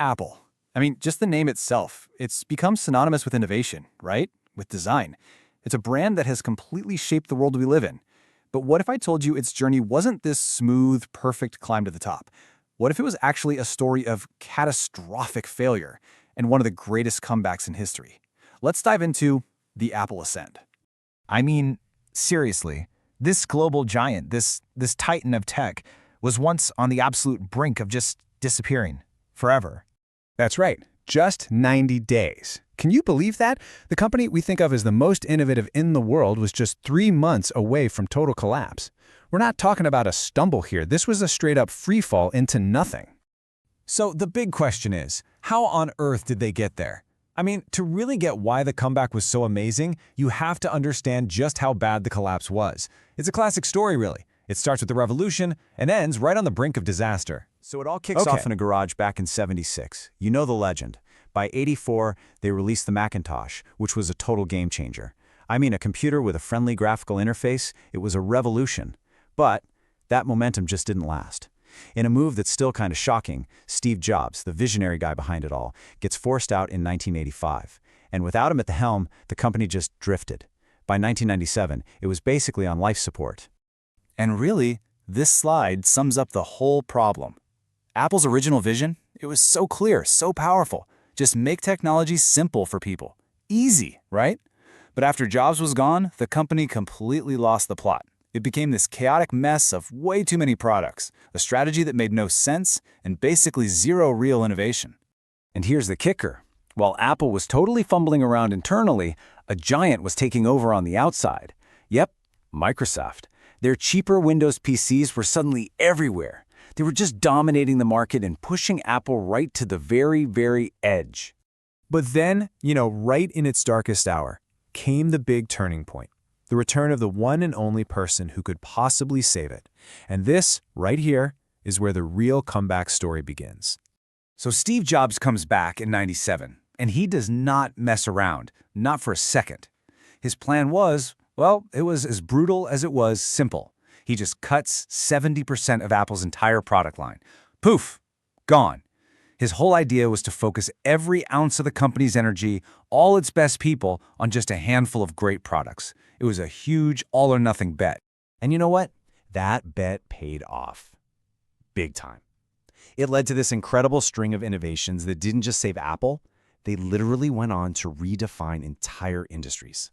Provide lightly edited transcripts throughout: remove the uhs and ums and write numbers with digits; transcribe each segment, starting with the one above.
Apple. I mean, just the name itself, it's become synonymous with innovation, right? With design. It's a brand that has completely shaped the world we live in. But what if I told you its journey wasn't this smooth, perfect climb to the top? What if it was actually a story of catastrophic failure and one of the greatest comebacks in history? Let's dive into the Apple Ascent. I mean, seriously, this global giant, this titan of tech, was once on the absolute brink of just disappearing forever. That's right, just 90 days. Can you believe that? The company we think of as the most innovative in the world was just 3 months away from total collapse. We're not talking about a stumble here. This was a straight-up freefall into nothing. So the big question is, how on earth did they get there? I mean, to really get why the comeback was so amazing, you have to understand just how bad the collapse was. It's a classic story, really. It starts with the revolution and ends right on the brink of disaster. So it all kicks off in a garage back in '76. You know the legend. By '84, they released the Macintosh, which was a total game changer. I mean, a computer with a friendly graphical interface, it was a revolution. But that momentum just didn't last. In a move that's still kind of shocking, Steve Jobs, the visionary guy behind it all, gets forced out in 1985. And without him at the helm, the company just drifted. By 1997, it was basically on life support. And really, this slide sums up the whole problem. Apple's original vision, it was so clear, so powerful. Just make technology simple for people. Easy, right? But after Jobs was gone, the company completely lost the plot. It became this chaotic mess of way too many products, a strategy that made no sense, and basically zero real innovation. And here's the kicker. While Apple was totally fumbling around internally, a giant was taking over on the outside. Yep, Microsoft. Their cheaper Windows PCs were suddenly everywhere. They were just dominating the market and pushing Apple right to the very, very edge. But then, right in its darkest hour, came the big turning point. The return of the one and only person who could possibly save it. And this, right here, is where the real comeback story begins. So Steve Jobs comes back in '97, and he does not mess around, not for a second. His plan was, well, it was as brutal as it was simple. He just cuts 70% of Apple's entire product line. Poof, gone. His whole idea was to focus every ounce of the company's energy, all its best people, on just a handful of great products. It was a huge all-or-nothing bet. And you know what? That bet paid off. Big time. It led to this incredible string of innovations that didn't just save Apple, they literally went on to redefine entire industries.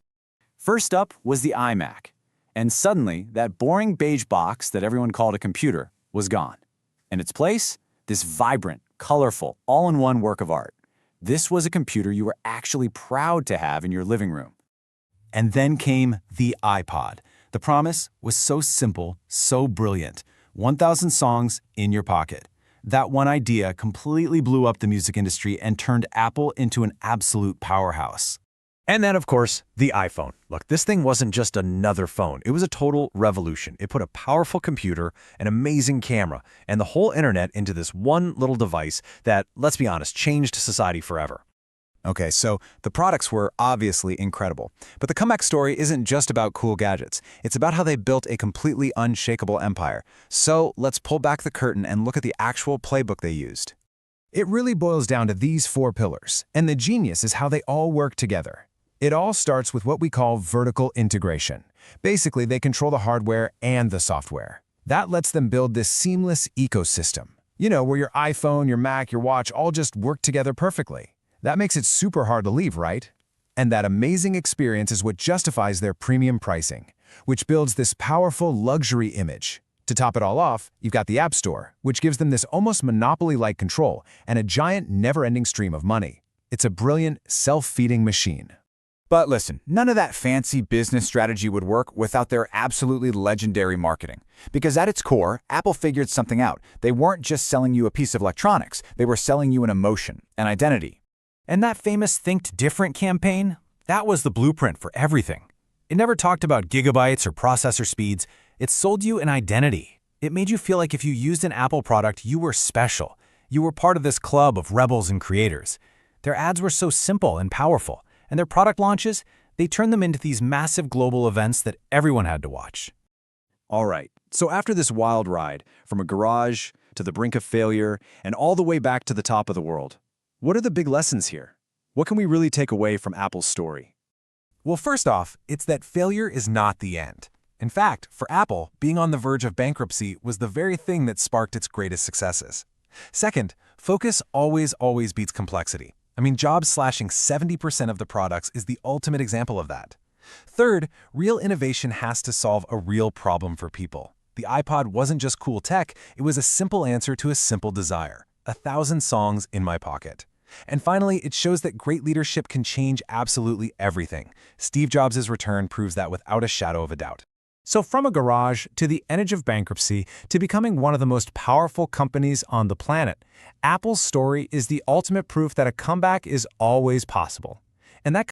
First up was the iMac. And suddenly, that boring beige box that everyone called a computer was gone. In its place, this vibrant, colorful, all-in-one work of art. This was a computer you were actually proud to have in your living room. And then came the iPod. The promise was so simple, so brilliant. 1,000 songs in your pocket. That one idea completely blew up the music industry and turned Apple into an absolute powerhouse. And then, of course, the iPhone. Look, this thing wasn't just another phone. It was a total revolution. It put a powerful computer, an amazing camera, and the whole internet into this one little device that, let's be honest, changed society forever. Okay, so the products were obviously incredible. But the comeback story isn't just about cool gadgets. It's about how they built a completely unshakable empire. So let's pull back the curtain and look at the actual playbook they used. It really boils down to these 4 pillars, and the genius is how they all work together. It all starts with what we call vertical integration. Basically, they control the hardware and the software. That lets them build this seamless ecosystem. Where your iPhone, your Mac, your watch all just work together perfectly. That makes it super hard to leave, right? And that amazing experience is what justifies their premium pricing, which builds this powerful luxury image. To top it all off, you've got the App Store, which gives them this almost monopoly-like control and a giant, never-ending stream of money. It's a brilliant, self-feeding machine. But listen, none of that fancy business strategy would work without their absolutely legendary marketing. Because at its core, Apple figured something out. They weren't just selling you a piece of electronics, they were selling you an emotion, an identity. And that famous Think Different campaign, that was the blueprint for everything. It never talked about gigabytes or processor speeds. It sold you an identity. It made you feel like if you used an Apple product, you were special. You were part of this club of rebels and creators. Their ads were so simple and powerful. And their product launches, they turned them into these massive global events that everyone had to watch. All right, so after this wild ride, from a garage to the brink of failure, and all the way back to the top of the world. What are the big lessons here? What can we really take away from Apple's story? Well, first off, it's that failure is not the end. In fact, for Apple, being on the verge of bankruptcy was the very thing that sparked its greatest successes. Second, focus always beats complexity. I mean, Jobs slashing 70% of the products is the ultimate example of that. Third, real innovation has to solve a real problem for people. The iPod wasn't just cool tech, it was a simple answer to a simple desire. 1,000 songs in my pocket. And finally, it shows that great leadership can change absolutely everything. Steve Jobs' return proves that without a shadow of a doubt. So from a garage to the edge of bankruptcy to becoming one of the most powerful companies on the planet, Apple's story is the ultimate proof that a comeback is always possible. And that